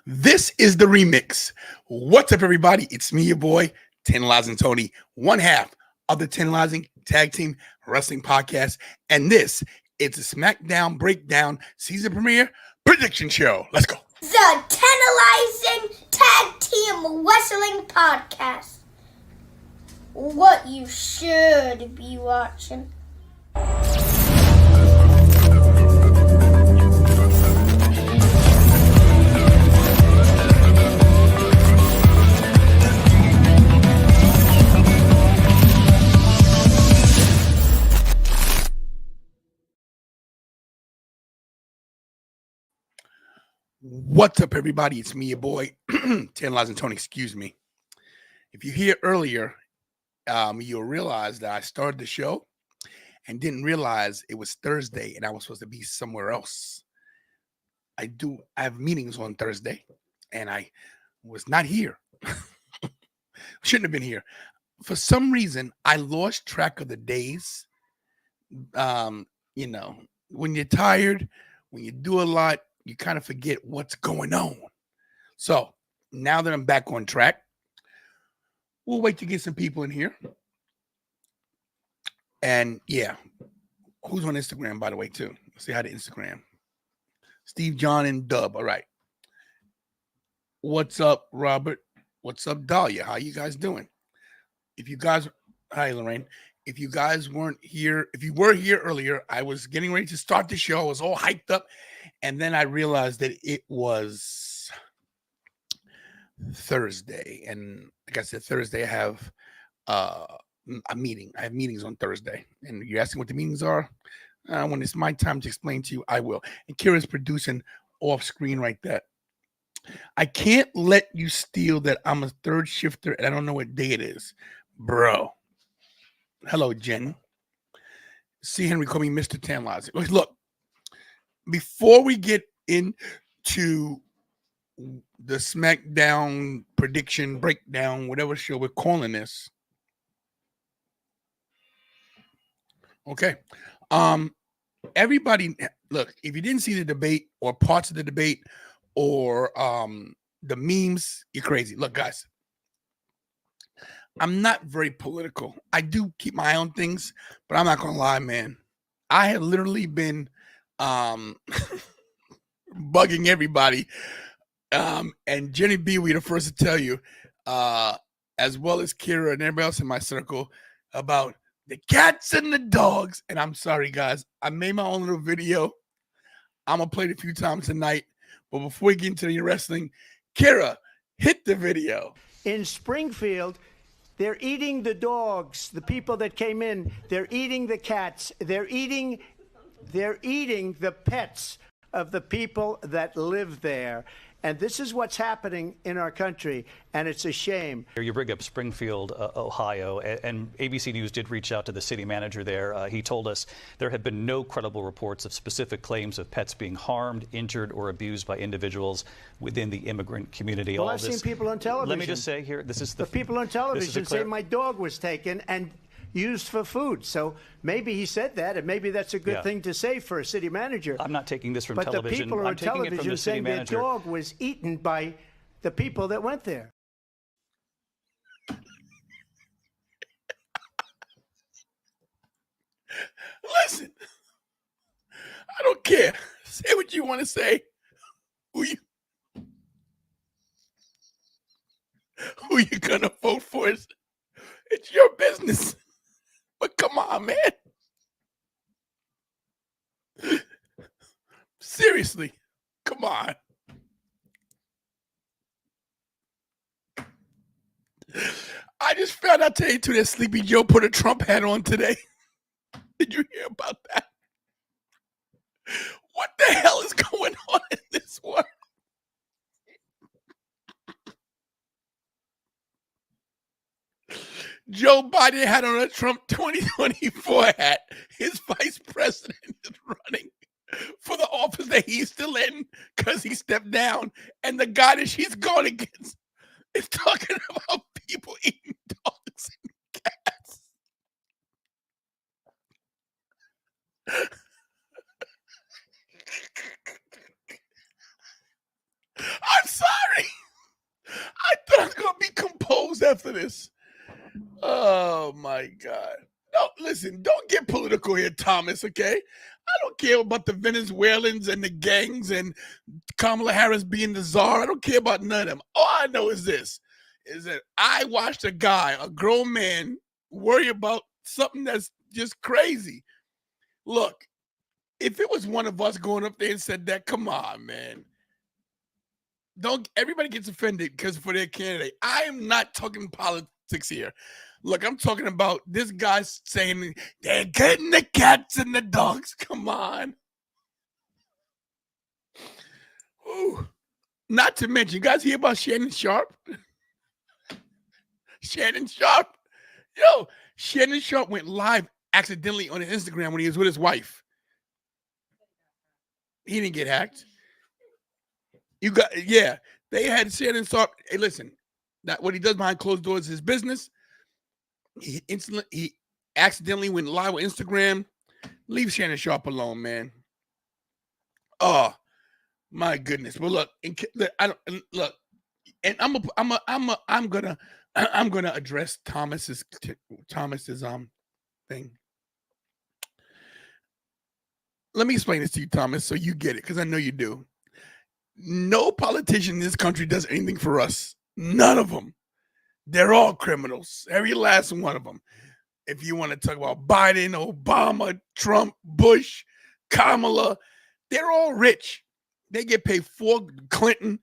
This is the remix. What's up, everybody? It's me, your boy, Ten Lives and Tony, one half of the Ten Lives Tag Team Wrestling Podcast. And this is a Smackdown Breakdown season premiere prediction show. Let's go. The Tantalizing Tag Team Wrestling Podcast. What you should be watching. What's up, everybody? It's me, your boy, Ten Lives and Tony. Excuse me. If you hear earlier, you'll realize that I started the show and didn't realize it was Thursday and I was supposed to be somewhere else. I have meetings on Thursday and I was not here. Shouldn't have been here. For some reason, I lost track of the days. When you're tired, when you do a lot, you kind of forget what's going on. So now that I'm back on track, we'll wait to get some people in here. And yeah, who's on Instagram, by the way, too? Say hi to Instagram. Steve, John, and Dub. All right. What's up, Robert? What's up, Dahlia? How you guys doing? Hi, Lorraine. If you guys weren't here, if you were here earlier, I was getting ready to start the show. I was all hyped up. And then I realized that it was Thursday. And like I said, Thursday I have a meeting. I have meetings on Thursday. And you're asking what the meetings are? When it's my time to explain to you, I will. And Kira's producing off screen right there. I can't let you steal that I'm a third shifter and I don't know what day it is. Bro. Hello, Jen. C. Henry call me Mr. Tanlazi. Look, before we get into the Smackdown prediction, breakdown, whatever show we're calling this. Okay. Everybody, look, if you didn't see the debate or parts of the debate or the memes, you're crazy. Look, guys, I'm not very political. I do keep my eye on things, but I'm not going to lie, man. I have literally been bugging everybody. And Jenny B, we the first to tell you, as well as Kira and everybody else in my circle, about the cats and the dogs. And I'm sorry, guys. I made my own little video. I'm going to play it a few times tonight. But before we get into the wrestling, Kira, hit the video. In Springfield, they're eating the dogs, the people that came in. They're eating the cats. They're eating the pets of the people that live there. And this is what's happening in our country, and it's a shame. You bring up Springfield, Ohio, and ABC News did reach out to the city manager there. He told us there have been no credible reports of specific claims of pets being harmed, injured, or abused by individuals within the immigrant community. Well, I've seen people on television. Let me just say here, this is the people on television say my dog was taken and used for food. So maybe he said that, and maybe that's a good thing to say for a city manager. I'm not taking this from but television. But the people I'm on television saying their dog was eaten by the people that went there. Listen, I don't care. Say what you want to say. Who you gonna vote for? It's your business. But come on, man. Seriously, come on. I just found out today, too, that Sleepy Joe put a Trump hat on today. Did you hear about that? What the hell is going on in this world? Joe Biden had on a Trump 2024 hat. His vice president is running for the office that he's still in because he stepped down. And the guy that she's going against is talking about people eating dogs and cats. I'm sorry. after this. Oh my God. No, listen, don't get political here, Thomas, okay? I don't care about the Venezuelans and the gangs and Kamala Harris being the czar. I don't care about none of them. All I know is this, is that I watched a guy, a grown man, worry about something that's just crazy. Look, if it was one of us going up there and said that, come on, man. Don't everybody gets offended because for their candidate. I am not talking politics here. Look, I'm talking about this guy saying they're getting the cats and the dogs. Come on. Ooh. Not to mention, you guys hear about Shannon Sharp? Shannon Sharp. Yo, Shannon Sharp went live accidentally on his Instagram when he was with his wife. He didn't get hacked. They had Shannon Sharp. Hey, listen, that what he does behind closed doors is his business. He accidentally went live on Instagram. Leave Shannon Sharp alone, man. Oh my goodness. Well, look, and I'm gonna address Thomas's thing. Let me explain this to you, Thomas, so you get it, because I know you do. No politician in this country does anything for us. None of them. They're all criminals. Every last one of them. If you want to talk about Biden, Obama, Trump, Bush, Kamala, they're all rich. They get paid for Clinton.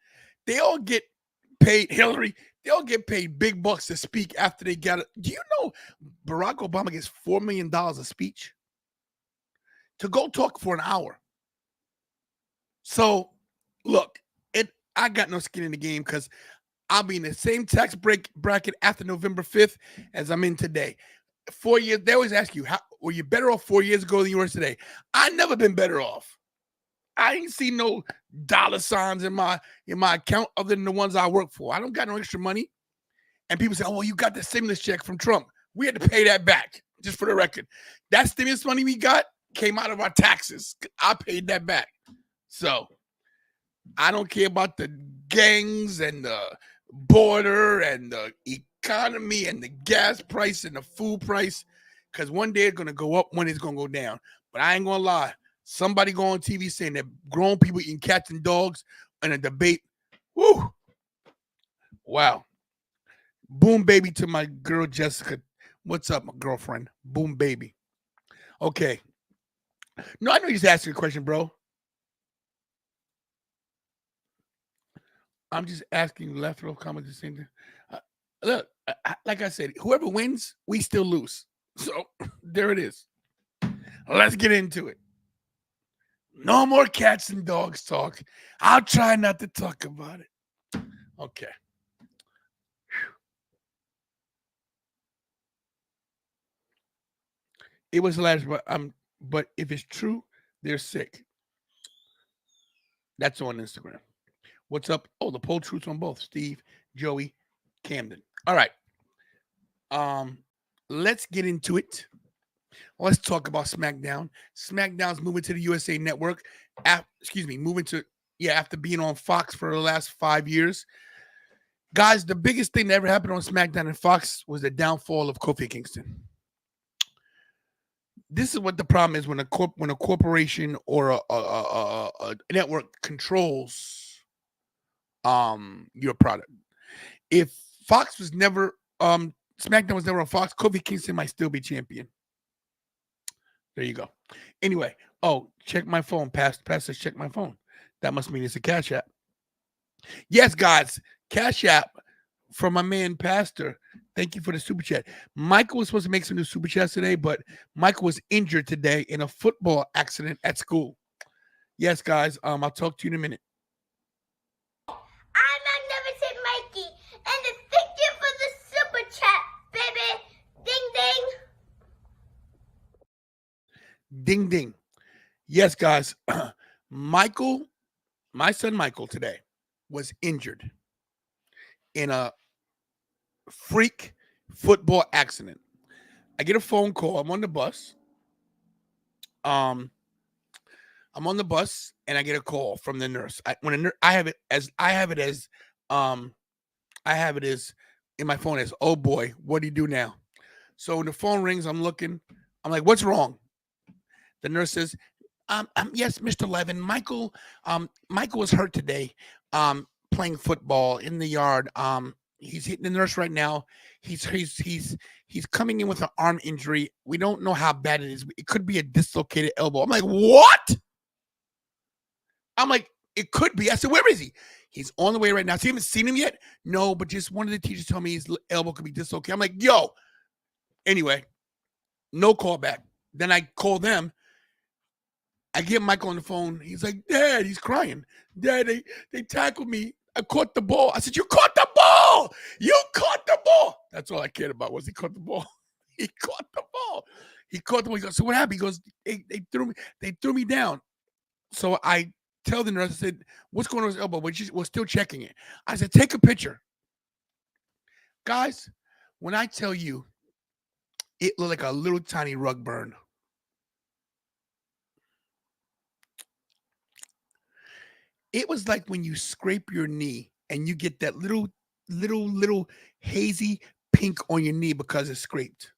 They all get paid, Hillary. They all get paid big bucks to speak after they got it. Do you know Barack Obama gets $4 million a speech to go talk for an hour? So, look, I got no skin in the game because I'll be in the same tax bracket after November 5th as I'm in today. 4 years, they always ask you, how were you better off 4 years ago than you were today? I've never been better off. I ain't seen no dollar signs in my account other than the ones I work for. I don't got no extra money. And people say, oh, well, you got the stimulus check from Trump. We had to pay that back, just for the record. That stimulus money we got came out of our taxes. I paid that back. So I don't care about the gangs and the border and the economy and the gas price and the food price, because one day it's going to go up, one day it's going to go down. But I ain't going to lie. Somebody go on TV saying that grown people eating cats and dogs in a debate. Woo. Wow. Boom baby to my girl Jessica. What's up, my girlfriend? Boom baby. Okay. No, I know you're just asking a question, bro. I'm just asking left row comments the same thing. Look, like I said, whoever wins, we still lose. So there it is. Let's get into it. No more cats and dogs talk. I'll try not to talk about it. Okay. It was hilarious, but if it's true, they're sick. That's on Instagram. What's up? Oh, the poll truths on both. Steve, Joey, Camden. All right. Let's get into it. Let's talk about SmackDown. SmackDown's moving to the USA Network. After being on Fox for the last 5 years. Guys, the biggest thing that ever happened on SmackDown and Fox was the downfall of Kofi Kingston. This is what the problem is when a corporation or a network controls your product. If Fox was never SmackDown was never on Fox, Kofi Kingston might still be champion. There you go. Anyway, check my phone. Pastor, check my phone. That must mean it's a Cash App. Yes, guys, Cash App from my man Pastor. Thank you for the super chat. Michael was supposed to make some new super chats today, but Michael was injured today in a football accident at school. Yes, guys, I'll talk to you in a minute. I'm Magnificent Mikey, and thank you for the super chat, baby. Ding, ding. Ding, ding. Yes, guys, Michael, my son Michael today was injured in a freak football accident. I get a phone call. I'm on the bus. I'm on the bus and I get a call from the nurse. I have it as in my phone is, oh boy, what do you do now? So when the phone rings, I'm looking. I'm like, what's wrong? The nurse says, yes, Mr. Levin, Michael was hurt today, playing football in the yard. He's hitting the nurse right now. He's coming in with an arm injury. We don't know how bad it is. It could be a dislocated elbow. I'm like, what? I'm like, it could be. I said, where is he? He's on the way right now. So you haven't seen him yet? No, but just one of the teachers told me his elbow could be dislocated. I'm like, yo. Anyway, no call back. Then I call them. I get Michael on the phone. He's like, Dad, he's crying. Dad, they tackled me. I caught the ball. I said, you caught the ball. You caught the ball. That's all I cared about was he caught the ball. He caught the ball. He caught the ball. He goes, so what happened? He goes, they threw me down. So I tell the nurse, I said, what's going on with his elbow? We're still checking it. I said, take a picture. Guys, when I tell you, it looked like a little tiny rug burn. It was like when you scrape your knee and you get that little hazy pink on your knee because it's scraped.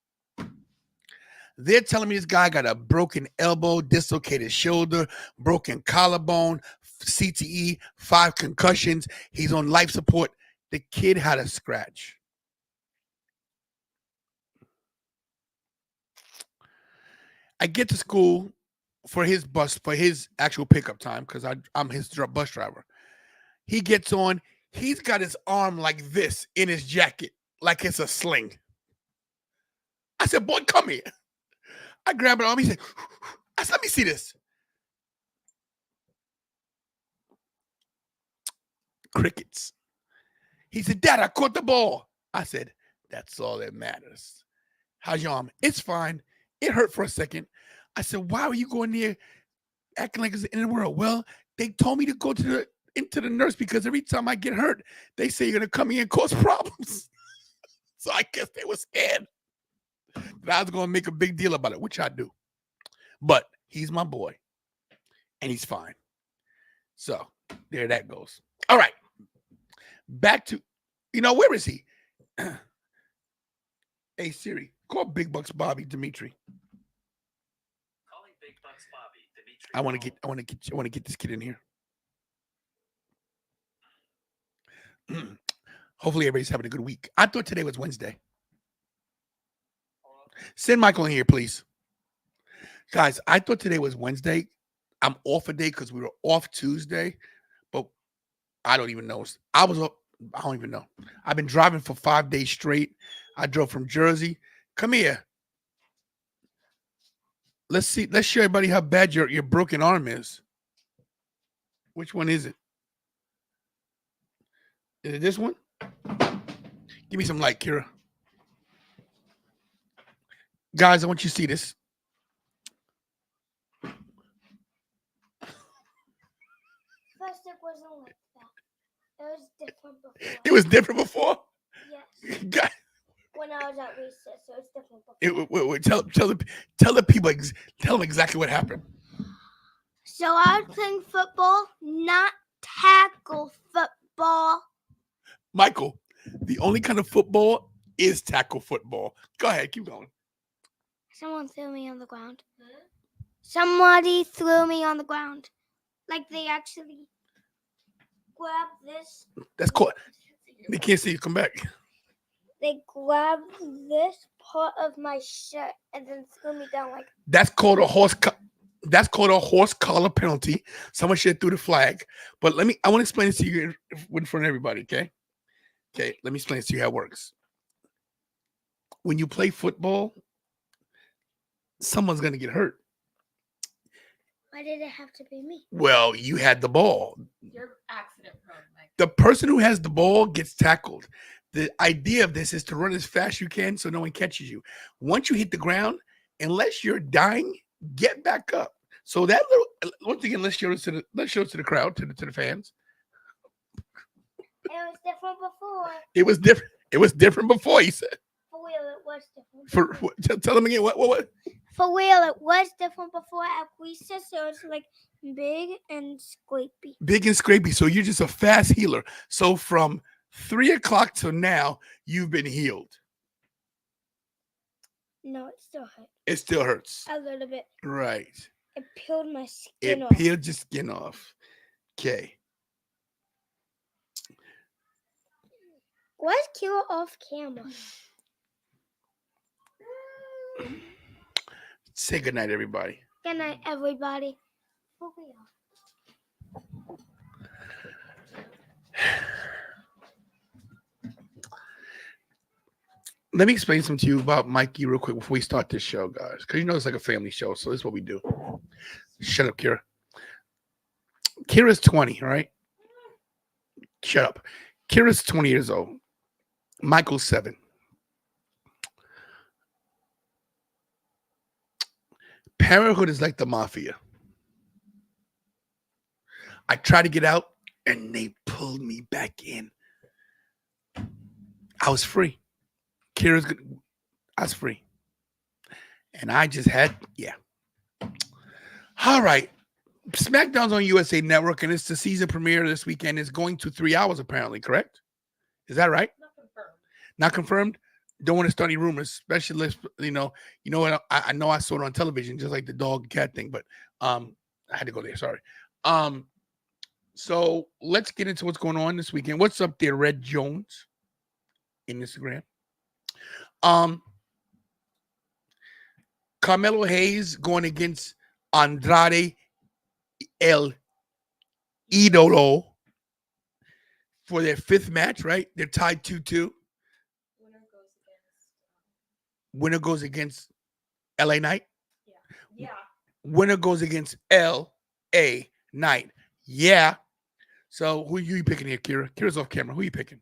They're telling me this guy got a broken elbow, dislocated shoulder, broken collarbone, CTE, 5 concussions. He's on life support. The kid had a scratch. I get to school for his actual pickup time because I'm his bus driver. He gets on. He's got his arm like this in his jacket, like it's a sling. I said, boy, come here. I grab an arm. He said, I said, let me see this. Crickets. He said, Dad, I caught the ball. I said, that's all that matters. How's your arm? It's fine. It hurt for a second. I said, why are you going there acting like it's the end of the world? Well, they told me to go into the nurse because every time I get hurt, they say you're going to come here and cause problems. So I guess they were scared that I was going to make a big deal about it, which I do. But he's my boy, and he's fine. So there that goes. All right. Back to, where is he? Hey, Siri, call Big Bucks Bobby Dimitri. Calling Big Bucks Bobby Dimitri. I want to get this kid in here. Hopefully everybody's having a good week. I thought today was Wednesday. Send Michael in here, please. Guys, I thought today was Wednesday. I'm off a day because we were off Tuesday, but I don't even know. I don't even know. I've been driving for 5 days straight. I drove from Jersey. Come here. Let's show everybody how bad your broken arm is. Which one is it? Is it this one? Give me some light, Kira. Guys, I want you to see this. First, it wasn't like that. It was different before. It was different before? Yes. God. When I was at recess, it was different Tell before. the people, tell them exactly what happened. So I was playing football, not tackle football. Michael, the only kind of football is tackle football. Go ahead, keep going. Someone threw me on the ground. Somebody threw me on the ground. Like they actually grabbed this. That's cool. They can't see you. Come back. They grabbed this part of my shirt and then threw me down like. That's called a horse. That's called a horse collar penalty. Someone should have threw the flag. But I want to explain this to you in front of everybody. Okay. Okay. Let me explain this to you how it works. When you play football, someone's gonna get hurt. Why did it have to be me? Well, you had the ball. You're accident prone, Mike. The person who has the ball gets tackled. The idea of this is to run as fast as you can so no one catches you. Once you hit the ground, unless you're dying, get back up. So that little, once again, let's show it to the crowd, to the fans. It was different before. It was different. It was different before, he said. For real, it was different. Tell them again. What? For real, it was different before at recess. So it's like big and scrapey. Big and scrapey. So you're just a fast healer. So from 3 o'clock till now, you've been healed. No, it still hurt It still hurts. a little bit. Right. It peeled my It skin off. peeled your skin off. Okay. Why's Kira off camera? Say goodnight, everybody. Good night, everybody. Let me explain something to you about Mikey real quick before we start this show, guys. Because you know it's like a family show, so this is what we do. Shut up, Kira. Kira's 20, right? Shut up. Kira's 20 years old. Michael's 7. Parenthood is like the mafia. I tried to get out, and they pulled me back in. I was free. Kira's good. I was free. And I just had, yeah. All right. SmackDown's on USA Network, and it's the season premiere this weekend. It's going to 3 hours, apparently, correct? Is that right? Not confirmed. Not confirmed? Don't want to start any rumors, especially, you know what? I know I saw it on television, just like the dog cat thing, but I had to go there. Sorry. So let's get into what's going on this weekend. What's up there, Red Jones in Instagram? Carmelo Hayes going against Andrade El Idolo for their 5th match, right? They're tied 2-2. Winner goes against LA Knight. Yeah. Winner goes against LA Knight. Yeah. So who are you picking here, Kira? Kira's off camera. Who are you picking?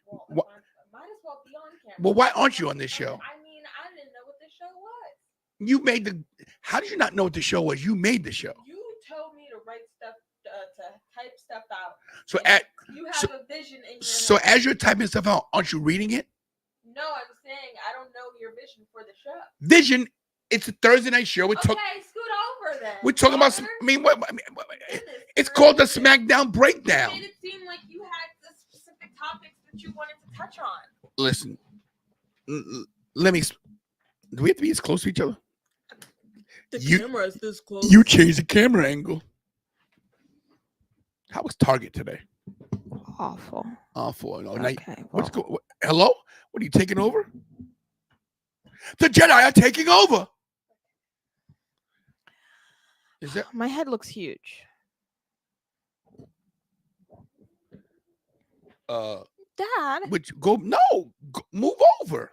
Well, What- might as well be on camera. Well, why aren't you on this show? I mean, I didn't know what this show was. You made the. How did you not know what the show was? You made the show. You told me to write stuff, to type stuff out. So And you have so- a vision in your so head. as you're typing stuff out, aren't you reading it? No, I'm saying I don't know your vision for the show. Vision. It's a Thursday night show. We're Okay, talking. scoot over then. We're talking about. Connor. I mean, what? Goodness It's called the gracious. SmackDown You Breakdown. made it seem like you had the specific topics that you wanted to touch on. Listen. Let me. Do we have to be as close to each other? The You- camera is this close. You changed the camera angle. How was Target today? Awful. Awful. No, now you- Okay. what's well, hello? What are you taking over? The Jedi are taking over. Is that my head looks huge. Dad, which move over.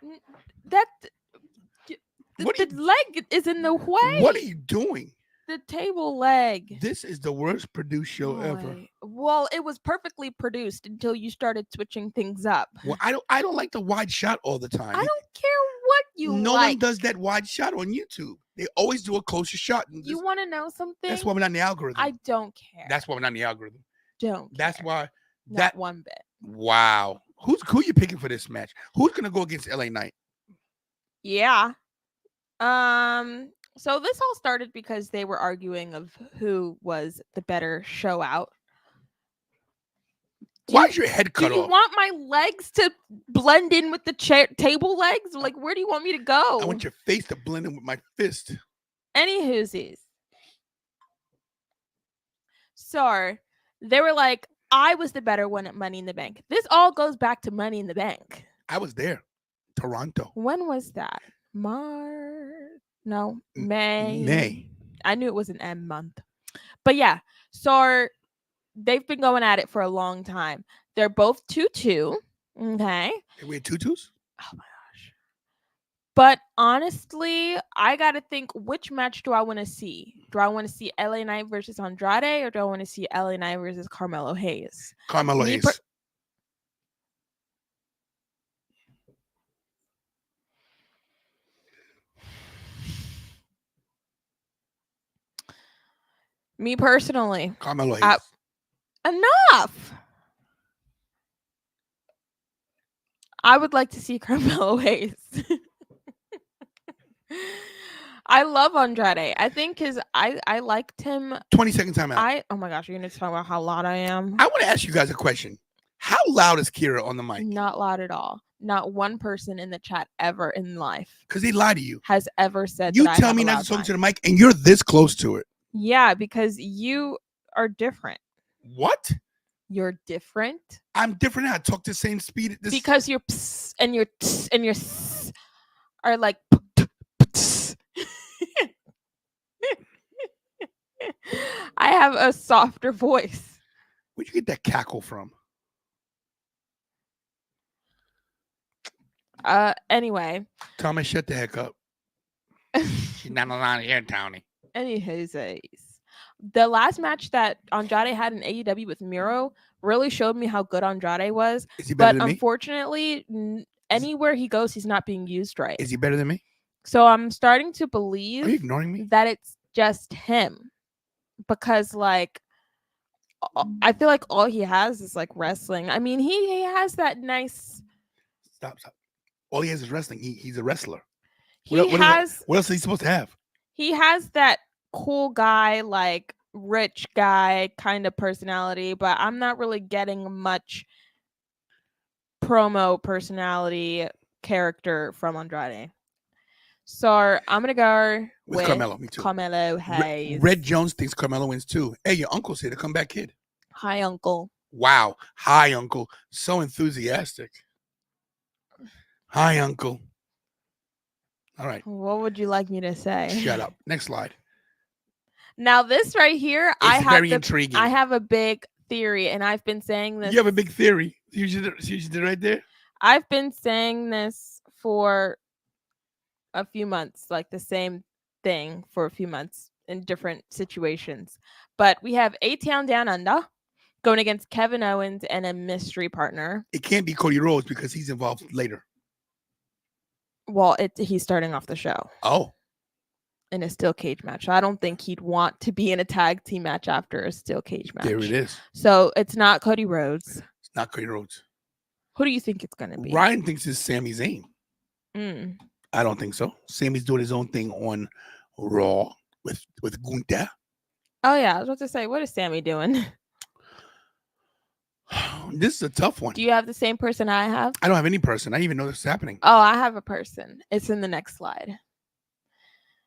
that What are the leg is in the way. What are you doing? The table leg. This is the worst produced show ever. Boy. Well, it was perfectly produced until you started switching things up. Well, I don't like the wide shot all the time. I don't care what you no like. one does that wide shot on YouTube. They always do a closer shot. And You just- want to know something? that's why we're not in the algorithm. I don't care. That's why we're not in the algorithm. don't. That's care. why Not that one bit. wow. Who you picking for this match? Who's gonna go against LA Knight? Yeah. So this all started because they were arguing of who was the better show out. Why is your head Do cut you off? want my legs to blend in with the table legs? Like, where do you want me to go? I want your face to blend in with my fist. Any whoosies. So they were like, I was the better one at Money in the Bank. This all goes back to Money in the Bank. I was there. Toronto. When was that? No, May. May. I knew it was an M month. But yeah, so they've been going at it for a long time. They're both 2-2. Okay. We had tutus? Oh my gosh. But honestly, I got to think, which match do I want to see? Do I want to see LA Knight versus Andrade, or do I want to see LA Knight versus Carmelo Hayes? Carmelo Me Hayes. per- Me personally, Carmelo Hayes. enough. I would like to see Carmelo Hayes. I love Andrade. I think I liked him. 20-second timeout. Oh my gosh, you're gonna talk about how loud I am. I want to ask you guys a question. How loud is Kira on the mic? Not loud at all. Not one person in the chat ever in life Because they lie to you. has ever said You that I tell have me a not loud to talk mic. to the mic, and you're this close to it. Yeah, because you are different. What? You're different I'm different. I talk the same speed. because your ps and your ts and your s are like. I have a softer voice. Where'd you get that cackle from? Anyway. Thomas, shut the heck up. She's not allowed here, Tony. Anyways, the last match that Andrade had in AEW with Miro really showed me how good Andrade was. Is he better But than me? unfortunately, anywhere he goes, he's not being used right. Is he better than me? So I'm starting to Are you believe ignoring me? that it's just him. Because, like, I feel like all he has is, like, wrestling. I mean, he has that nice... Stop. All he has is wrestling. He's a wrestler. What else is he supposed to have? He has that cool guy, like rich guy kind of personality, but I'm not really getting much promo personality character from Andrade. So I'm gonna go with Carmelo. Me too. Carmelo Hayes. Red Jones thinks Carmelo wins too. Hey, your uncle's here. The comeback kid. Hi, Uncle. Wow. Hi, Uncle. So enthusiastic. Hi, Uncle. All right. What would you like me to say? Shut up. Next slide. Now this right here, It's very intriguing. I have a big theory, and I've been saying this. You have a big theory. You should do right there. I've been saying this for a few months, like the same thing for a few months in different situations. But we have A-Town Down Under going against Kevin Owens and a mystery partner. It can't be Cody Rhodes because he's involved later. Well, he's starting off the show. Oh. In a steel cage match. So I don't think he'd want to be in a tag team match after a steel cage match. There it is. So it's not Cody Rhodes. It's not Cody Rhodes. Who do you think it's going to be? Ryan thinks it's Sami Zayn. Mm. I don't think so. Sami's doing his own thing on Raw with Gunther. Oh, yeah. I was about to say, what is Sami doing? This is a tough one. Do you have the same person I have? I don't have any person. I didn't even know this is happening. Oh, I have a person. It's in the next slide.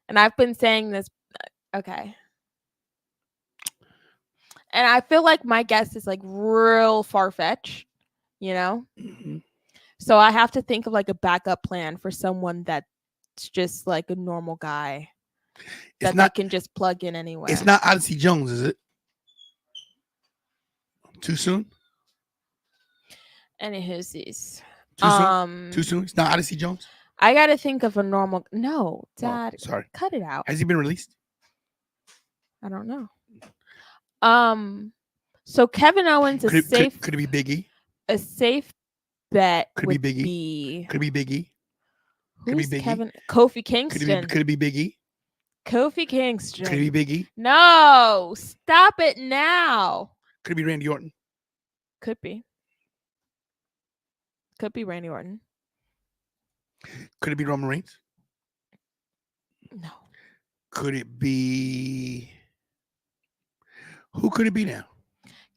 And I've been saying this. Okay. And I feel like my guess is like real far-fetched, you know? Mm-hmm. So I have to think of like a backup plan for someone that's just like a normal guy that they can just plug in anywhere. It's not Odyssey Jones, is it? Too soon? Anywho's these. Too soon? Too soon? It's not Odyssey Jones? I got to think of a normal... No, Dad. Oh, sorry. Cut it out. Has he been released? I don't know. So Kevin Owens is safe. Could it be Big E? A safe bet. Could it be Big E? Could it be Big E? Could it be Big Kevin? E? Kofi Kingston. Could it be Big E? Kofi Kingston. Could it be Big E? No, stop it now. Could it be Randy Orton? Could be. Could be Randy Orton. Could it be Roman Reigns? No. Could it be... Who could it be now?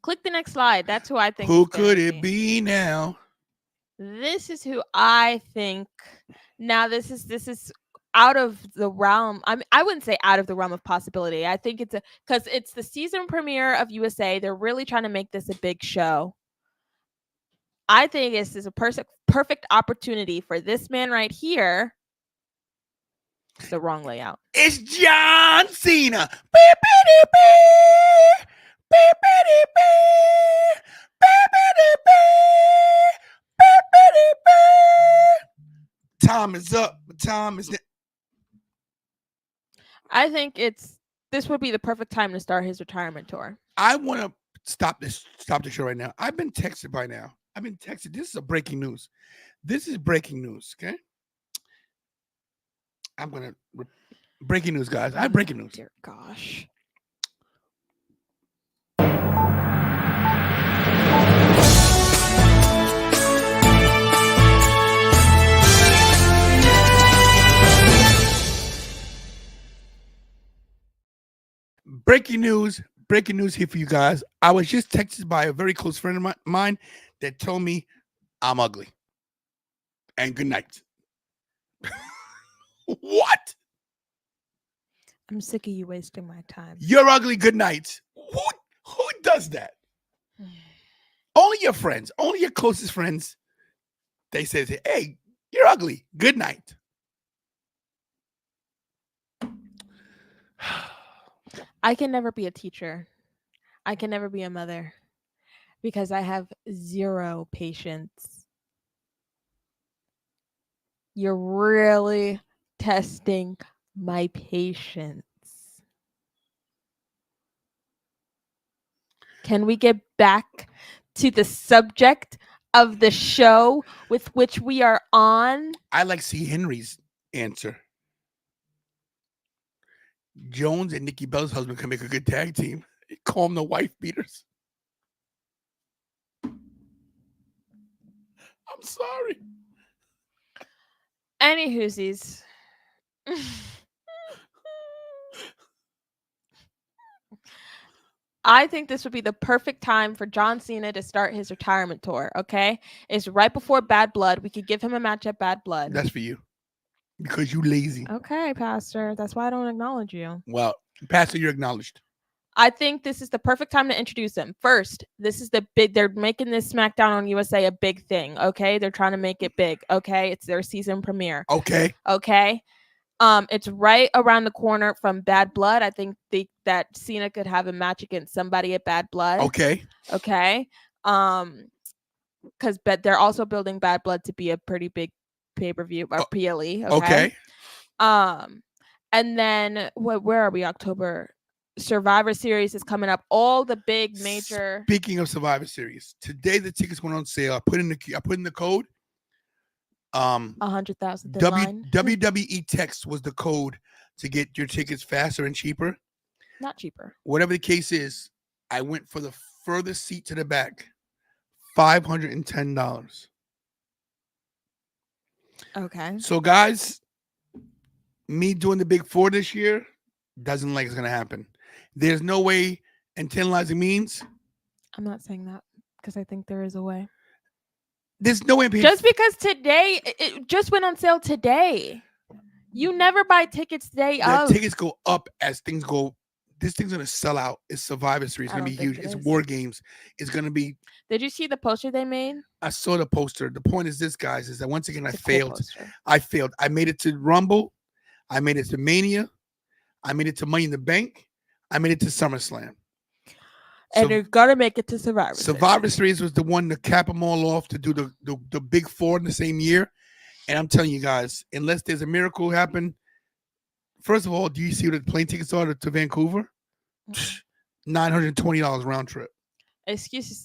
Click the next slide. That's who I think. Who could it be now? This is who I think. Now this is out of the realm. I wouldn't say out of the realm of possibility. I think it's because it's the season premiere of USA. They're really trying to make this a big show. I think this is a perfect opportunity for this man right here. It's the wrong layout. It's John Cena. Time is up. Time is. I think this would be the perfect time to start his retirement tour. I want to stop the show right now. I've been texted by now. I've been texted. This is a breaking news. This is breaking news. Okay. I'm gonna breaking news, guys. I have breaking news. Dear gosh. breaking news here for you guys. I was just texted by a very close friend of mine that told me I'm ugly. And good night. What? I'm sick of you wasting my time. You're ugly. Good night. Who does that? Only your friends. Only your closest friends. They say, hey, you're ugly. Good night. I can never be a teacher. I can never be a mother because I have zero patience. You're really testing my patience. Can we get back to the subject of the show with which we are on? I like C. Henry's answer. Jones and Nikki Bella's husband can make a good tag team. Call them the wife beaters. I'm sorry. Any whoosies. I think this would be the perfect time for John Cena to start his retirement tour, okay? It's right before Bad Blood. We could give him a match at Bad Blood. That's for you. Because you lazy. Okay, Pastor. That's why I don't acknowledge you. Well, Pastor, you're acknowledged. I think this is the perfect time to introduce him. First, this is the big, they're making this SmackDown on USA a big thing, okay? They're trying to make it big, okay? It's their season premiere. Okay. Okay? It's right around the corner from Bad Blood. I think that Cena could have a match against somebody at Bad Blood. Okay. Okay. Because they're also building Bad Blood to be a pretty big pay-per-view or PLE. Okay. And then where are we? October. Survivor Series is coming up. All the big major. Speaking of Survivor Series, today the tickets went on sale. I put in the code. 100,000. WWE text was the code to get your tickets faster and cheaper. Not cheaper. Whatever the case is, I went for the furthest seat to the back. $510. Okay. So guys, me doing the big four this year doesn't like it's gonna happen. There's no way internalizing means. I'm not saying that because I think there is a way. There's no way. Just because today it just went on sale today. You never buy tickets day of. Tickets go up as things go. This thing's gonna sell out. It's Survivor Series. It's gonna be huge. It's War Games. It's gonna be. Did you see the poster they made? I saw the poster. The point is this, guys, is that once again It's I a cool failed. poster. I failed. I made it to Rumble. I made it to Mania. I made it to Money in the Bank. I made it to SummerSlam. And you're gonna make it to Survivor. Survivor Series was the one to cap them all off to do the big four in the same year. And I'm telling you guys, unless there's a miracle happen, first of all, do you see what the plane tickets are to Vancouver? $920 round trip. Excuses.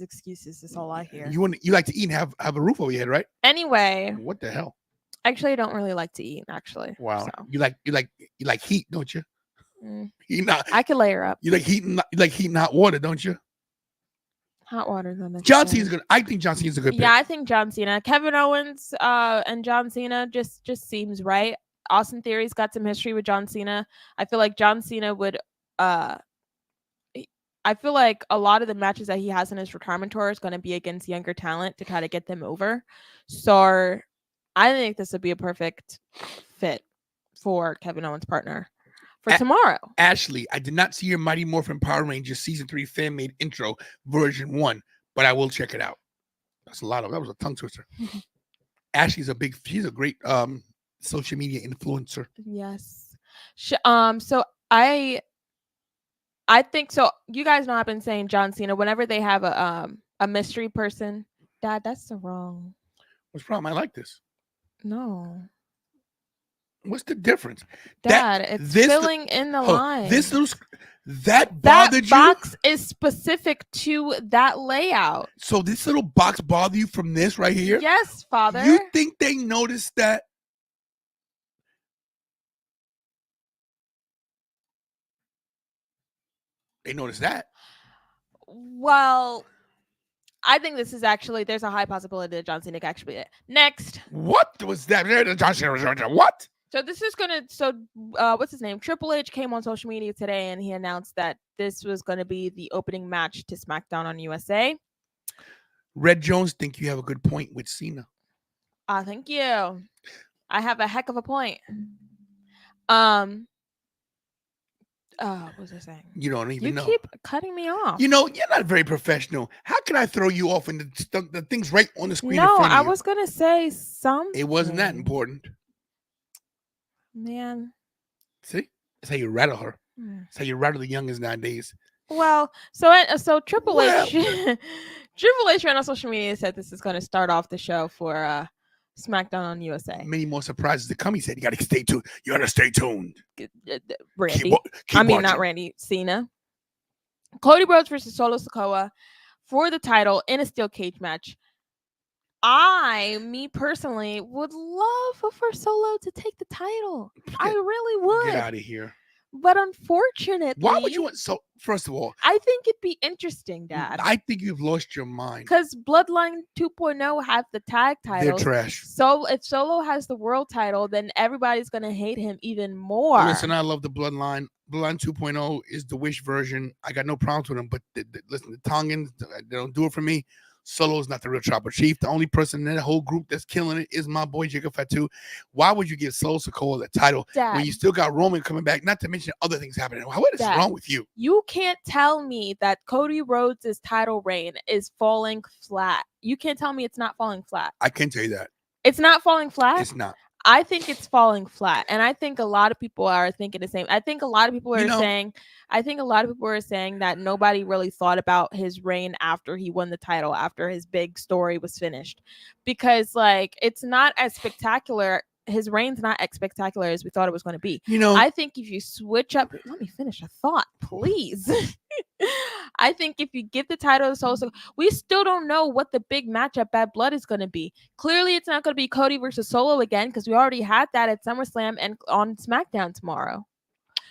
That's all I hear. You like to eat and have a roof over your head, right? Anyway, What the hell? actually, I don't really like to eat. Actually, Wow. So. You like heat, don't you? Mm. You not. I could layer up. You like heating hot water, don't you? Hot water. John Cena's good. I think John Cena's a good pick. Yeah, I think John Cena, Kevin Owens, and John Cena just seems right. Austin Theory's got some history with John Cena. I feel like John Cena would. I feel like a lot of the matches that he has in his retirement tour is going to be against younger talent to try to get them over. So I think this would be a perfect fit for Kevin Owens' partner for tomorrow. Ashley, I did not see your Mighty Morphin Power Rangers Season 3 fan-made intro version 1, but I will check it out. That was a tongue twister. Ashley's she's a great social media influencer. Yes. So I think so. You guys know I've been saying John Cena whenever they have a mystery person. Dad, that's the wrong. What's the problem? I like this. No. What's the difference? Dad, it's filling in the line. That bothered you? That box is specific to that layout. So this little box bothered you from this right here? Yes, Father. You think they noticed that? They noticed that. Well, I think this is actually, there's a high possibility that John Cena can actually be it. Next. What was that? John Cena, what? So this is gonna. What's his name? Triple H came on social media today, and he announced that this was gonna be the opening match to SmackDown on USA. Red Jones, think you have a good point with Cena. Thank you. I have a heck of a point. What was I saying? You don't even You know. keep cutting me off. You know, you're not very professional. How can I throw you off and the thing's right on the screen in No, front of I you? was gonna say something. It wasn't that important. Man. See? That's how you rattle her. Hmm. That's how you rattle the youngest nowadays. Well, so Triple H Triple H ran on social media and said this is gonna start off the show for SmackDown on USA. Many more surprises to come. He said, you got to stay tuned. You got to stay tuned. Randy. Keep not watching. Randy. Cena. Cody Rhodes versus Solo Sikoa for the title in a steel cage match. Me personally, would love for Solo to take the title. I really would. Get out of here. But unfortunately, Why would you want first of all, I think it'd be interesting, Dad. I think you've lost your mind. Because Bloodline 2.0 has the tag titles. They're trash. So if Solo has the world title, then everybody's gonna hate him even more. Listen, I love the Bloodline. Bloodline 2.0 is the Wish version. I got no problems with them, but listen, the Tongans, they don't do it for me. Solo's not the real Tribal Chief. The only person in that whole group that's killing it is my boy Jacob Fatu. Why would you give Solo Sikoa the title when you still got Roman coming back? Not to mention other things happening. What is wrong with you? You can't tell me that Cody Rhodes' title reign is falling flat. You can't tell me it's not falling flat. I can tell you that. It's not falling flat? It's not. I think it's falling flat, and I think a lot of people are thinking the same. I think a lot of people are saying that nobody really thought about his reign after he won the title, after his big story was finished, because it's not as spectacular. His reign's not as spectacular as we thought it was going to be. I think if you switch up, let me finish a thought, please. I think if you give the title to Solo, we still don't know what the big match at Bad Blood is going to be. Clearly, it's not going to be Cody versus Solo again, because we already had that at SummerSlam and on SmackDown tomorrow.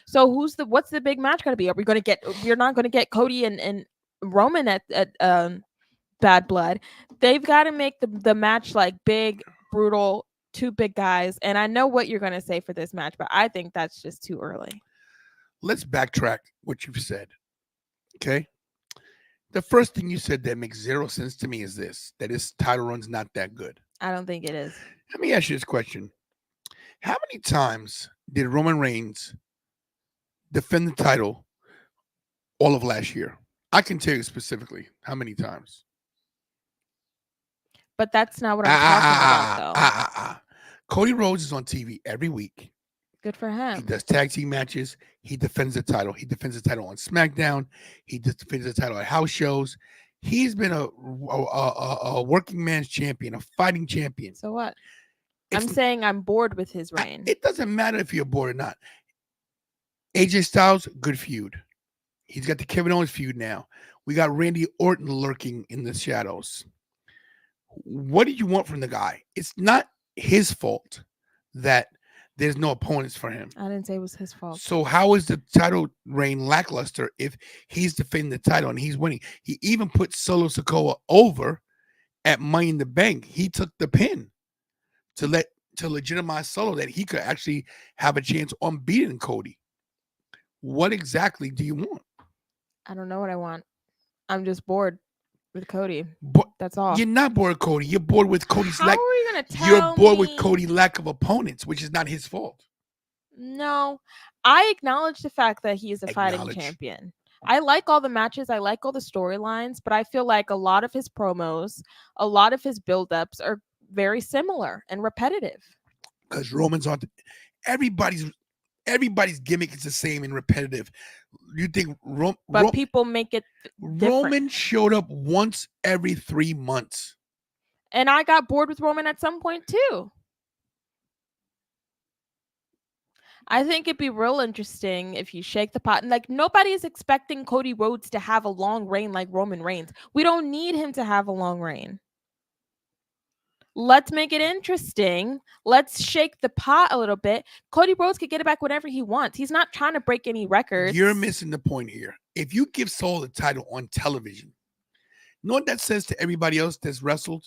So what's the big match going to be? We're not going to get Cody and Roman at Bad Blood. They've got to make the match big, brutal, two big guys. And I know what you're going to say for this match, but I think that's just too early. Let's backtrack what you've said. Okay. The first thing you said that makes zero sense to me is that his title run's not that good. I don't think it is. Let me ask you this question. How many times did Roman Reigns defend the title all of last year? I can tell you specifically how many times. But that's not what I'm talking about, though. Cody Rhodes is on TV every week. Good for him. He does tag team matches. He defends the title. He defends the title on SmackDown. He defends the title at house shows. He's been a working man's champion, a fighting champion. So what? I'm saying I'm bored with his reign. It doesn't matter if you're bored or not. AJ Styles, good feud. He's got the Kevin Owens feud now. We got Randy Orton lurking in the shadows. What do you want from the guy? It's not his fault that there's no opponents for him. I didn't say it was his fault. So how is the title reign lackluster if he's defending the title and he's winning? He even put Solo Sikoa over at Money in the Bank. He took the pin to legitimize Solo that he could actually have a chance on beating Cody. What exactly do you want? I don't know what I want. I'm just bored with Cody. That's all. You're not bored with Cody. You're bored with Cody's lack. How are you gonna tell You're bored me? with Cody's lack of opponents, which is not his fault. No, I acknowledge the fact that he is a fighting champion. I like all the matches. I like all the storylines, but I feel like a lot of his promos, a lot of his buildups are very similar and repetitive. Because Roman's on everybody's gimmick is the same and repetitive. You think but people make it different. Roman showed up once every 3 months. And I got bored with Roman at some point too. I think it'd be real interesting if you shake the pot. And nobody is expecting Cody Rhodes to have a long reign like Roman Reigns. We don't need him to have a long reign. Let's make it interesting. Let's shake the pot a little bit. Cody Rhodes could get it back whenever he wants. He's not trying to break any records. You're missing the point here. If you give Solo the title on television, you know what that says to everybody else that's wrestled?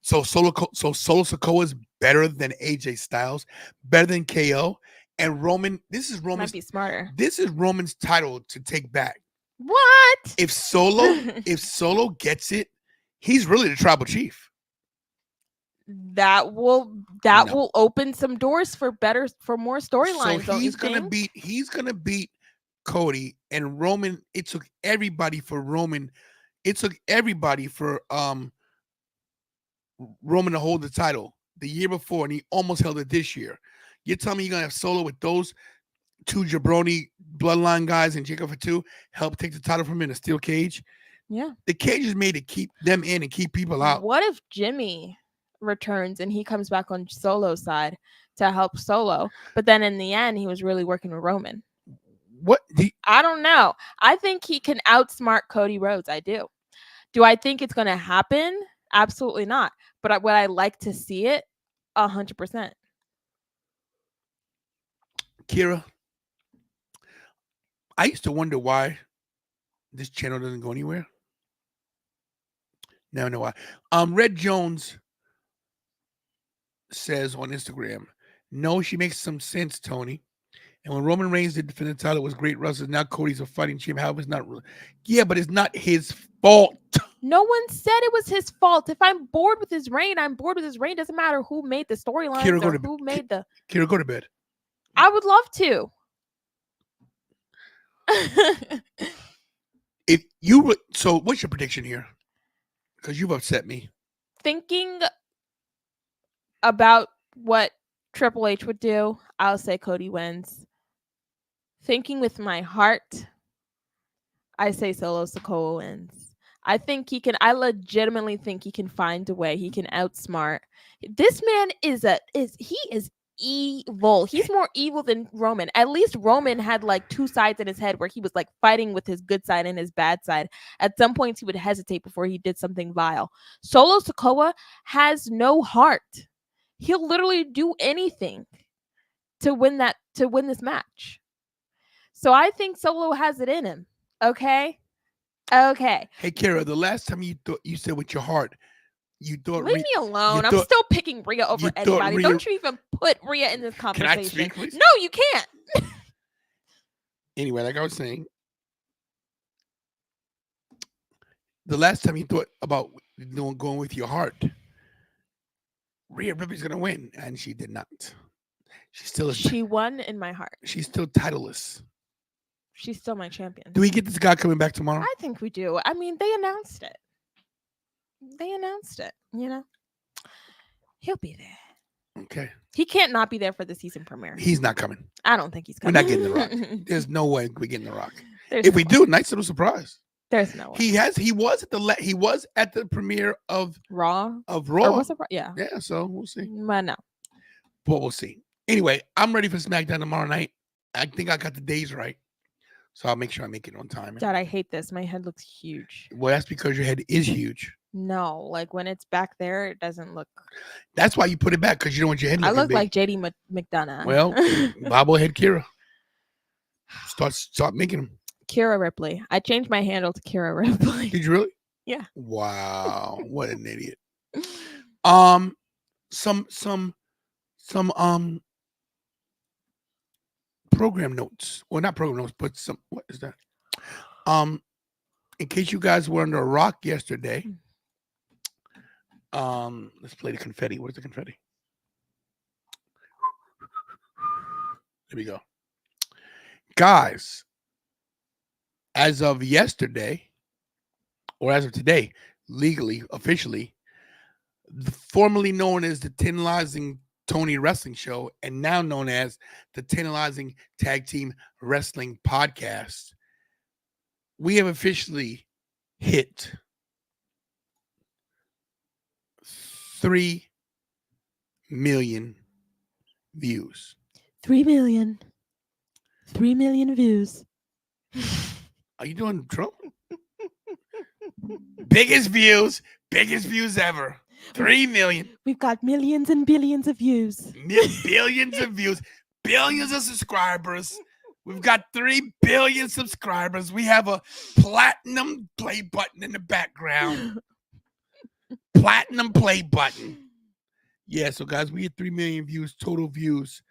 So Solo Sikoa's better than AJ Styles, better than KO, and Roman. This is Might Roman's. be smarter. This is Roman's title to take back. What? If Solo gets it, he's really the tribal chief. That will No. open some doors for more storylines. So don't you he's gonna think? beat Cody and Roman. It took everybody for Roman. It took everybody for Roman to hold the title the year before, and he almost held it this year. You're telling me you're gonna have Solo with those two jabroni bloodline guys and Jacob Fatu help take the title from him in a steel cage? Yeah. The cage is made to keep them in and keep people out. What if Jimmy returns and he comes back on Solo's side to help Solo, but then in the end he was really working with Roman? What? I don't know. I think he can outsmart Cody Rhodes. I do. Do I think it's going to happen? Absolutely not. But would I like to see it? 100%. Kira, I used to wonder why this channel doesn't go anywhere. Now I know why. Red Jones says on Instagram, no, she makes some sense, Tony. And when Roman Reigns did defend the title, it was great wrestlers. Now Cody's a fighting champ. However, it's not really. Yeah, but it's not his fault. No one said it was his fault. If I'm bored with his reign, I'm bored with his reign. Doesn't matter who made the storylines or who made the. Kira, go to bed. I would love to. If you would, so what's your prediction here? Because you've upset me. Thinking about what Triple H would do, I'll say Cody wins. Thinking with my heart, I say Solo Sikoa wins. I legitimately think he can find a way. He can outsmart. This man is evil. He's more evil than Roman. At least Roman had like two sides in his head where he was like fighting with his good side and his bad side. At some points he would hesitate before he did something vile. Solo Sikoa has no heart. He'll literally do anything to win this match. So I think Solo has it in him. Okay. Hey Kira, the last time you said with your heart, you thought leave me alone. I'm still picking Rhea over anybody. Don't you even put Rhea in this conversation. Can I speak, please? No, you can't. Anyway, like I was saying, the last time you thought about going with your heart, Rhea Ripley's gonna win, and she did not. She won in my heart. She's still titleless. She's still my champion. Do we get this guy coming back tomorrow? I think we do. I mean, they announced it. You know, he'll be there. Okay. He can't not be there for the season premiere. He's not coming. I don't think he's coming. We're not getting The Rock. There's no way we're getting The Rock. If no we do, nice little surprise. There's no way. He was at the premiere of Raw. Or was it Raw? Yeah. Yeah. So we'll see. But no. But we'll see. Anyway, I'm ready for SmackDown tomorrow night. I think I got the days right, so I'll make sure I make it on time. Dad, I hate this. My head looks huge. Well, that's because your head is huge. No, like when it's back there, it doesn't look. That's why you put it back, because you don't want your head looking I look big. like JD McDonough. Well, bobblehead Kira. Start making them. Kira Ripley. I changed my handle to Kira Ripley. Did you really? Yeah. Wow, what an idiot. Some program notes. Well, not program notes, but some. What is that? In case you guys were under a rock yesterday. Let's play the confetti. Where's the confetti? There we go. Guys, as of yesterday, or as of today, legally, officially, formerly known as the Tantalizing Tony Wrestling Show, and now known as the Tantalizing Tag Team Wrestling Podcast, we have officially hit 3 million views. 3 million. 3 million views. Are you doing Trump? Biggest views ever. 3 million. We've got millions and billions of views. Billions of views. Billions of subscribers. We've got 3 billion subscribers. We have a platinum play button in the background. Platinum play button. Yeah, so guys, we had 3 million views, total views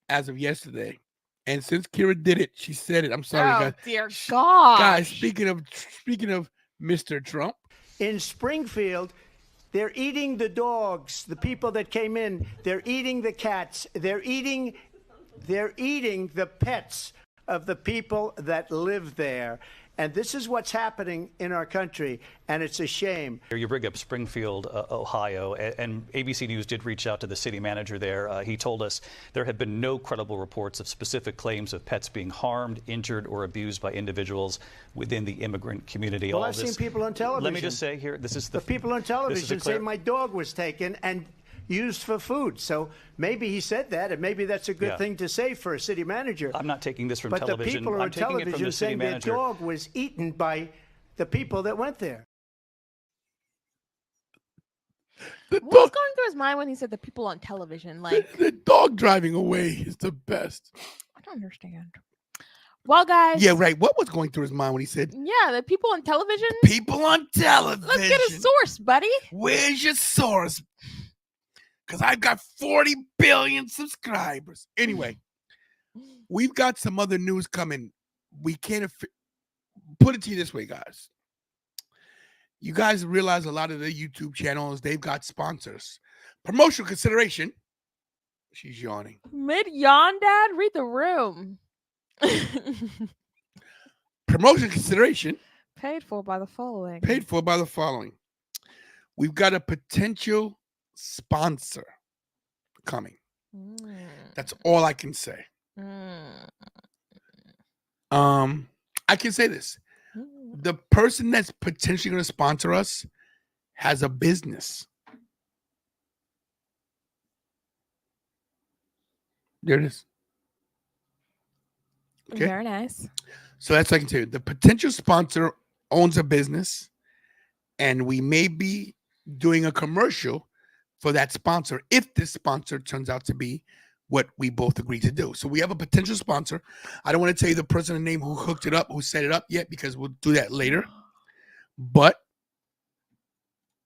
as of yesterday. And since Kira did it, she said it. I'm sorry, Oh guys. dear God, Guys, speaking of Mr. Trump, In Springfield, they're eating the dogs, the people that came in. They're eating the cats. They're eating the pets of the people that live there. And this is what's happening in our country, and it's a shame. You bring up Springfield, Ohio, and ABC News did reach out to the city manager there. He told us there have been no credible reports of specific claims of pets being harmed, injured, or abused by individuals within the immigrant community. Well, All I've this, seen people on television. Let me just say here, this is The people on television say my dog was taken and used for food. So maybe he said that, and maybe that's a good thing to say for a city manager. I'm not taking this from But television. the people I'm on taking it from television the city saying their manager. dog was eaten by the people that went there. the what was dog, going through his mind when he said the people on television? Like, the dog driving away is the best. I don't understand. Well, guys. Yeah, right. What was going through his mind when he said Yeah, the people on television. people on television? Let's get a source, buddy. Where's your source? Because I've got 40 billion subscribers. Anyway, we've got some other news coming. We can't put it to you this way, guys. You guys realize a lot of the YouTube channels, they've got sponsors. Promotional consideration. She's yawning. Mid yawn, Dad. Read the room. Promotion consideration. Paid for by the following. Paid for by the following. We've got a potential sponsor coming. That's all I can say. I can say this. The person that's potentially going to sponsor us has a business. There it is. Okay. Very nice. So that's what I can tell you. The potential sponsor owns a business, and we may be doing a commercial for that sponsor if this sponsor turns out to be what we both agreed to do. So we have a potential sponsor. I don't want to tell you the person and name who hooked it up, who set it up yet, because we'll do that later. But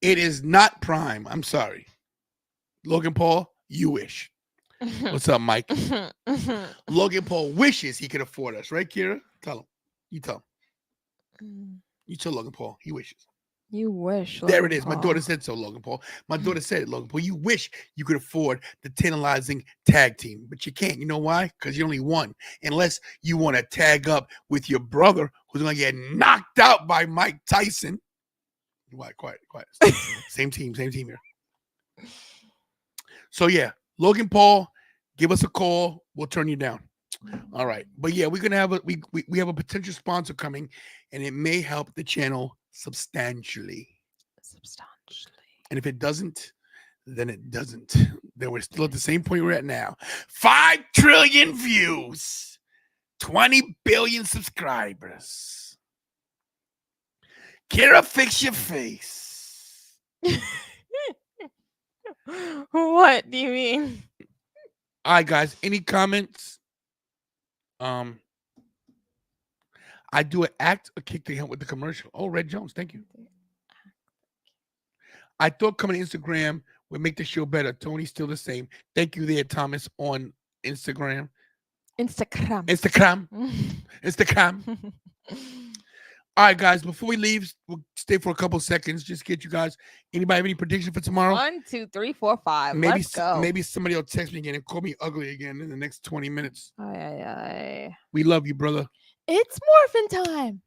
it is not Prime. I'm sorry. Logan Paul, you wish. What's up, Mike? Logan Paul wishes he could afford us, right, Kira? Tell him. You tell him. You tell Logan Paul. He wishes. You wish. There it is. My daughter said so, Logan Paul. My daughter said it, Logan Paul. You wish you could afford the tantalizing tag team, but you can't. You know why? Because you're only one. Unless you want to tag up with your brother who's going to get knocked out by Mike Tyson. Quiet. Same team here. So, yeah, Logan Paul, give us a call. We'll turn you down. All right. But, yeah, we're going to have we have a potential sponsor coming, and it may help the channel substantially. And if it doesn't, then it doesn't. Then we're still at the same point we're at now. 5 trillion views, 20 billion subscribers. Kira, fix your face. What do you mean? All right, guys. Any comments? I do an act or kick the help with the commercial. Oh, Red Jones, thank you. I thought coming to Instagram would make the show better. Tony's still the same. Thank you there, Thomas, on Instagram. Instagram. All right, guys, before we leave, we'll stay for a couple seconds. Just get you guys. Anybody have any prediction for tomorrow? 1, 2, 3, 4, 5. Maybe, Let's go. Maybe somebody will text me again and call me ugly again in the next 20 minutes. Aye. We love you, brother. It's morphin' time.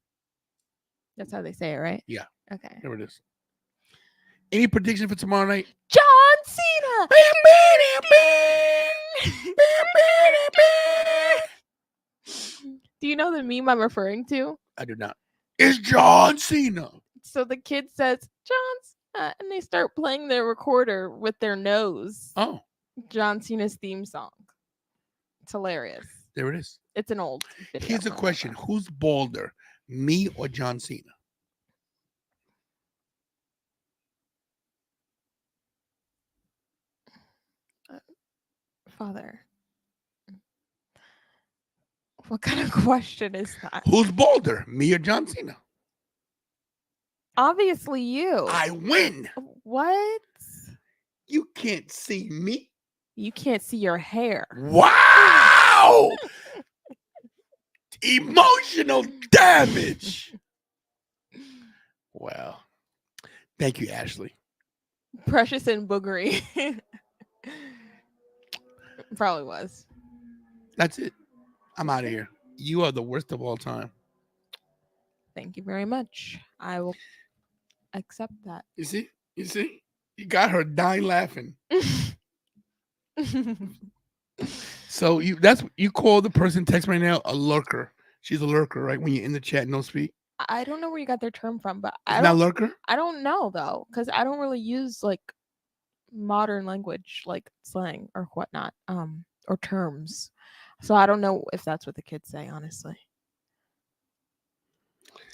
That's how they say it, right? Yeah. Okay. There it is. Any prediction for tomorrow night? John Cena. Do you know the meme I'm referring to? I do not. It's John Cena. So the kid says, John, and they start playing their recorder with their nose. Oh. John Cena's theme song. It's hilarious. There it is. It's an old video. Here's a question. Who's balder, me or John Cena? Father. What kind of question is that? Who's balder, me or John Cena? Obviously you. I win. What? You can't see me. You can't see your hair. Wow! Emotional damage. Wow. Thank you, Ashley. Precious and boogery. Probably was. That's it. I'm out of here. You are the worst of all time. Thank you very much. I will accept that. You see? You see? You got her dying laughing. So you call the person text right now a lurker. She's a lurker, right? When you're in the chat, no speak. I don't know where you got their term from, but It's not lurker? I don't know though, because I don't really use like modern language like slang or whatnot, or terms. So I don't know if that's what the kids say, honestly.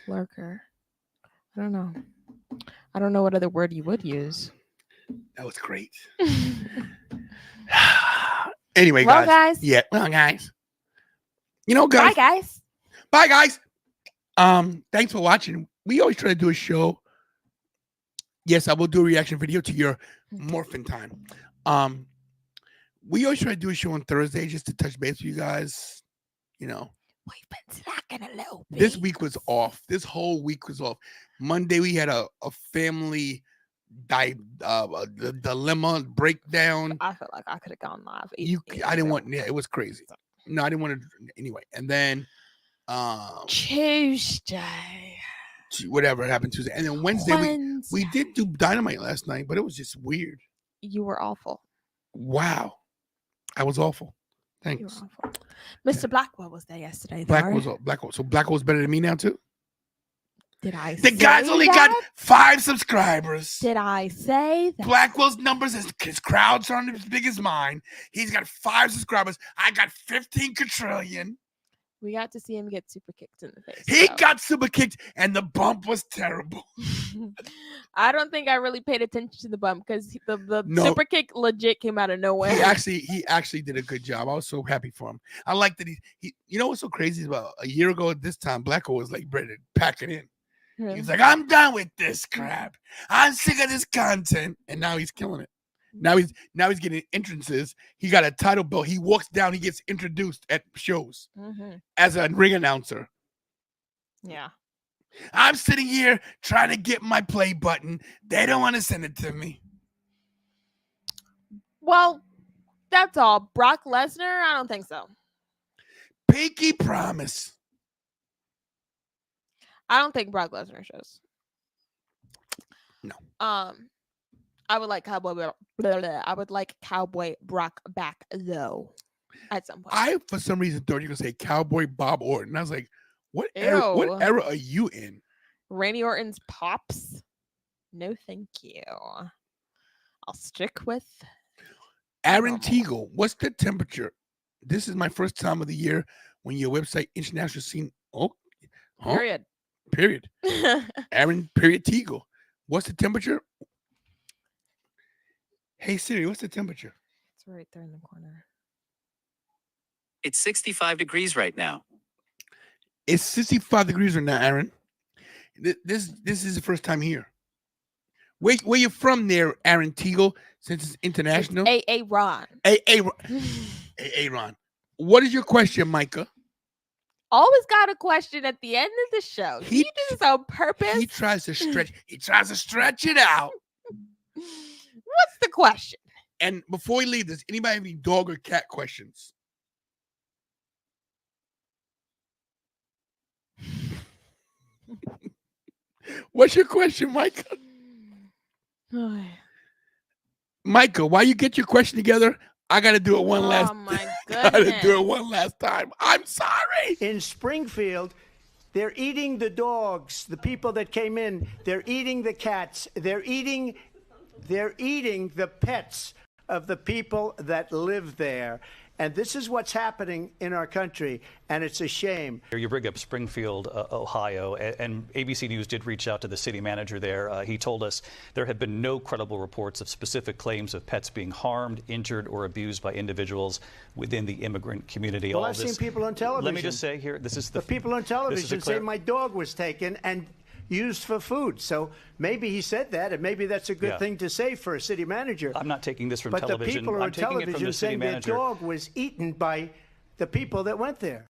Lurker. I don't know. I don't know what other word you would use. That was great. Anyway, Well, guys. guys. Yeah, well, guys. You know, guys. Bye, guys. Bye, guys. Thanks for watching. We always try to do a show. Yes, I will do a reaction video to your morphin time. We always try to do a show on Thursday just to touch base with you guys. You know, We've been slacking a little bit. this week was off. This whole week was off. Monday we had a family dilemma breakdown. I felt like I could have gone live. I didn't want. Yeah, it was crazy. No, I didn't want to. Anyway, and then Tuesday. whatever happened Tuesday, and then Wednesday we did do Dynamite last night, but it was just weird. You were awful. Wow, I was awful. You were Thanks. awful. Mr. Blackwell was there yesterday. Blackwell's so Blackwell's better than me now too. Did I The say guy's only that? got 5 subscribers. Did I say that? Blackwell's numbers, his crowds aren't as big as mine. He's got 5 subscribers. I got 15 quadrillion. We got to see him get super kicked in the face. He so. got super kicked, and the bump was terrible. I don't think I really paid attention to the bump because the No. super kick legit came out of nowhere. He actually did a good job. I was so happy for him. I like that he you know what's so crazy is about a year ago at this time, Blackwell was like ready to pack it in. He's like, I'm done with this crap. I'm sick of this content. And now he's killing it. Now he's getting entrances. He got a title belt. He walks down, he gets introduced at shows as a ring announcer. Yeah. I'm sitting here trying to get my play button. They don't want to send it to me. Well, that's all. Brock Lesnar? I don't think so. Pinky promise. I don't think Brock Lesnar shows. No. I would like Cowboy Brock back though at some point. I for some reason thought you were gonna say Cowboy Bob Orton. I was like, what Ew. era are you in? Randy Orton's pops? No, thank you. I'll stick with Aaron normal. Teagle, what's the temperature? This is my first time of the year when your website international scene. Oh, huh? Period. Aaron Teagle. What's the temperature? Hey Siri, what's the temperature? It's right there in the corner. It's 65 degrees right now. It's 65 degrees right now, Aaron. This is the first time here. Where you from there, Aaron Teagle, since it's international? A Ron. Ron. What is your question, Micah? Always got a question at the end of the show. He- You do this on purpose. He tries to stretch it out. What's the question? And before we leave, does anybody have any dog or cat questions? What's your question, Micah? Micah, while you get your question together, I got to do it one last. Oh my Gotta goodness. do it one last time. I'm sorry. In Springfield, they're eating the dogs, the people that came in. They're eating the cats. They're eating the pets of the people that live there. And this is what's happening in our country, and it's a shame. You bring up Springfield, Ohio, and ABC News did reach out to the city manager there. He told us there have been no credible reports of specific claims of pets being harmed, injured, or abused by individuals within the immigrant community. Well, I've seen people on television. Let me just say here, this is The people on television say my dog was taken, and used for food. So maybe he said that, and maybe that's a good Yeah. thing to say for a city manager. I'm not taking this from But the television. people I'm on taking it from television the city saying their manager. dog was eaten by the people that went there.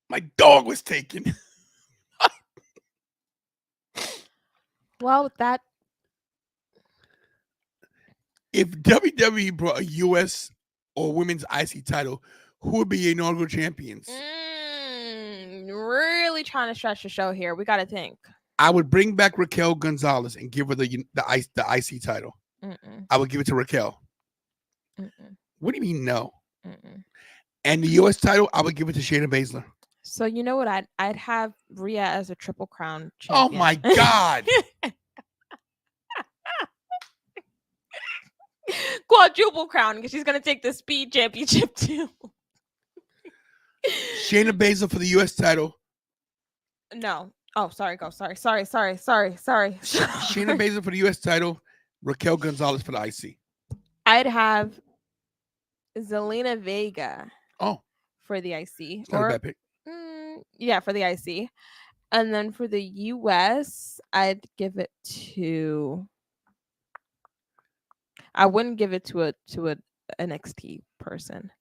My dog was taken. Well, that If WWE brought a U.S. or women's IC title, who would be your inaugural champions? really trying to stretch the show here. We got to think. I would bring back Raquel Gonzalez and give her the IC title. Mm-mm, I would give it to Raquel. mm-mm, What do you mean no? mm-mm. And the U.S. title, I would give it to Shayna Baszler. So you know what? I'd have Rhea as a Triple Crown Oh champion. my God. Quadruple Crown, because she's gonna take the Speed Championship too. Shayna Baszler for the U.S. title. No. Oh, sorry. Go. Sorry. Sorry. Shayna Baszler for the U.S. title. Raquel Gonzalez for the IC. I'd have Zelina Vega Oh, for the IC. it's not a bad pick. Yeah, for the IC. And then for the US, I'd give it to. I wouldn't give it to a NXT person.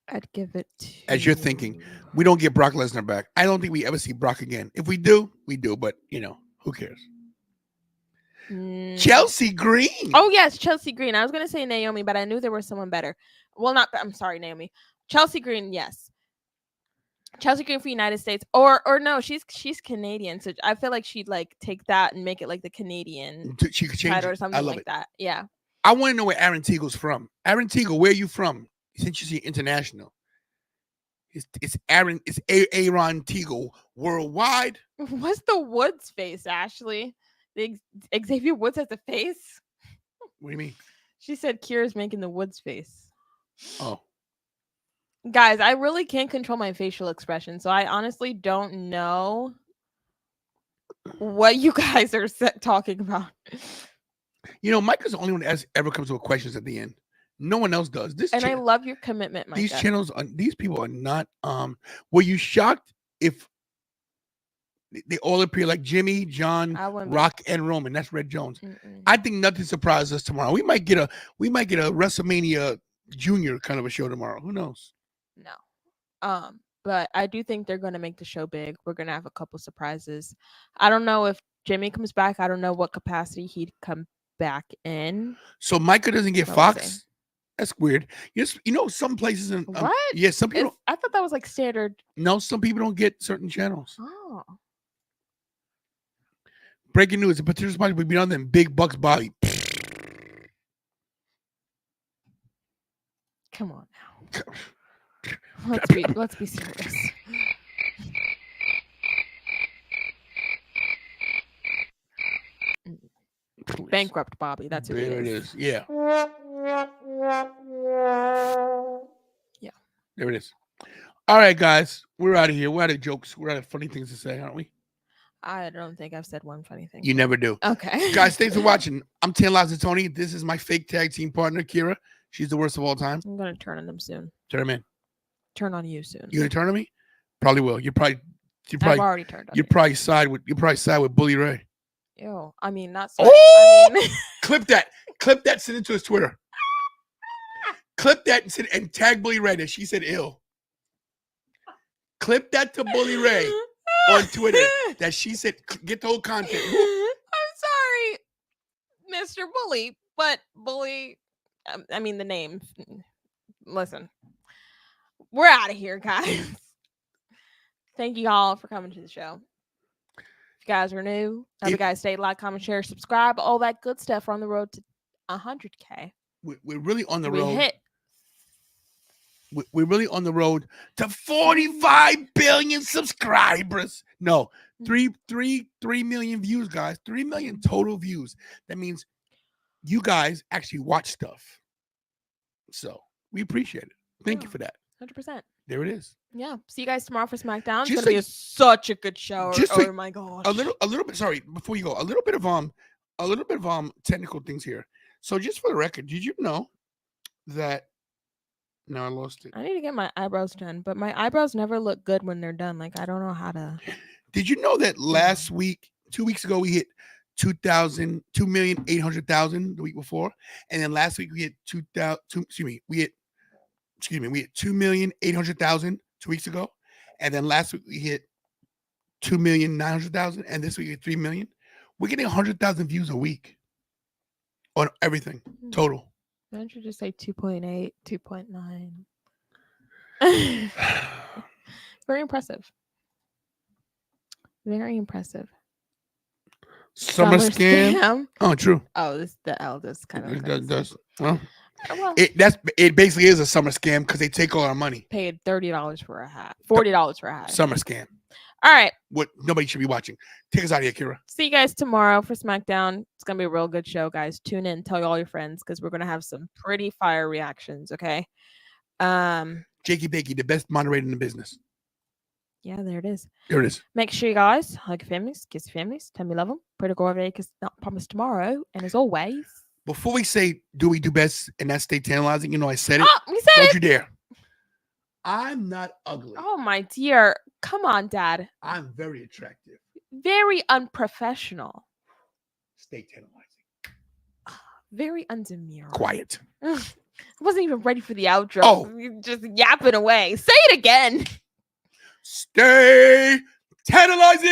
I'd give it to. As you're thinking, we don't get Brock Lesnar back. I don't think we ever see Brock again. If we do, we do. But, who cares? Chelsea Green. Oh, yes, Chelsea Green. I was going to say Naomi, but I knew there was someone better. Well, I'm sorry, Naomi. Chelsea Green, yes. Chelsea Green for United States. Or no, she's Canadian. So I feel like she'd take that and make it like the Canadian She could change title or it. something I love like it. that. Yeah. I want to know where Aaron Teagle's from. Aaron Teagle, where are you from? Since you see international. It's Aaron Aaron Teagle worldwide. What's the Woods face, Ashley? The Xavier Woods has a face? What do you mean? She said Kira's making the Woods face. Oh. Guys, I really can't control my facial expression, so I honestly don't know what you guys are talking about. Mike is the only one that ever comes with questions at the end. No one else does. I love your commitment, Mike. These channels, these people are not. Were you shocked if they all appear like Jimmy, John, Rock, and Roman? That's Red Jones. Mm-mm. I think nothing surprises us tomorrow. We might get a WrestleMania Junior kind of a show tomorrow. Who knows? No. But I do think they're going to make the show big. We're going to have a couple surprises. I don't know if Jimmy comes back. I don't know what capacity he'd come back in. So Micah doesn't get Fox? That's weird. Yes, some places in what? Yeah, some people. I thought that was like standard. No, some people don't get certain channels. Oh. Breaking news: the potential sponsor will be on them. Big Bucks Bobby. Come on now. Let's be serious. Bankrupt Bobby. That's who There it it is. Yeah. Yeah. There it is. All right, guys. We're out of here. We're out of jokes. We're out of funny things to say, aren't we? I don't think I've said one funny thing. You never do. Okay. Guys, thanks for watching. I'm Tan Tony. This is my fake tag team partner, Kira. She's the worst of all time. I'm going to turn on them soon. Turn him in. Turn on you soon. You going to turn on me? Probably will. I've already turned on you. Probably side with Bully Ray. Ew. I mean, not so. Oh! I mean, Clip that, send it to his Twitter. Clip that and tag Bully Ray that she said ill. Clip that to Bully Ray on Twitter that she said get the whole content. I'm sorry, Mr. Bully, but Bully, I mean the name. Listen, we're out of here, guys. Thank you all for coming to the show. If you guys are new, have you guys stay, like, comment, share, subscribe, all that good stuff. We're on the road to 100K. We're really on the road. Hit. We're really on the road to 45 billion subscribers. No, 3 million views, guys. 3 million total views. That means you guys actually watch stuff. So we appreciate it. Thank you for that. 100%. There it is. Yeah. See you guys tomorrow for SmackDown. It's Just gonna be such a good show. Oh my gosh. A little bit. Sorry, before you go, a little bit of technical things here. So just for the record, did you know that Now I lost it. I need to get my eyebrows done, but my eyebrows never look good when they're done. Like I don't know how to. Did you know that last week, 2 weeks ago, we hit 2,800,000 the week before, and then last week we hit 2,800,000 2 weeks ago, and then last week we hit 2,900,000, and this week we hit 3 million. We're getting 100,000 views a week on everything total. Why don't you just say 2.8, 2.9? Very impressive. Very impressive. Summer scam. Oh, true. Oh, this the L does kind of. It does. Well, well, it basically is a summer scam because they take all our money. paid $30 for a hat, $40 for a hat. Summer scam. All right. What nobody should be watching. Take us out of here, Kira. See you guys tomorrow for SmackDown. It's gonna be a real good show, guys. Tune in, tell all your friends because we're gonna have some pretty fire reactions. Okay. Jakey Bakey, the best moderator in the business. Yeah, there it is. There it is. Make sure you guys hug your families, kiss your families, tell me you love them. Pray to God every day because not promised tomorrow. And as always, Before we say do we do best and that's stay tantalizing, you know I said it. oh, we said Don't it. you dare. I'm not ugly. Oh my dear, come on, Dad. I'm very attractive. Very unprofessional. Stay tantalizing. Very undemure. Quiet. I wasn't even ready for the outro. Oh. You're just yapping away. Say it again. Stay tantalizing.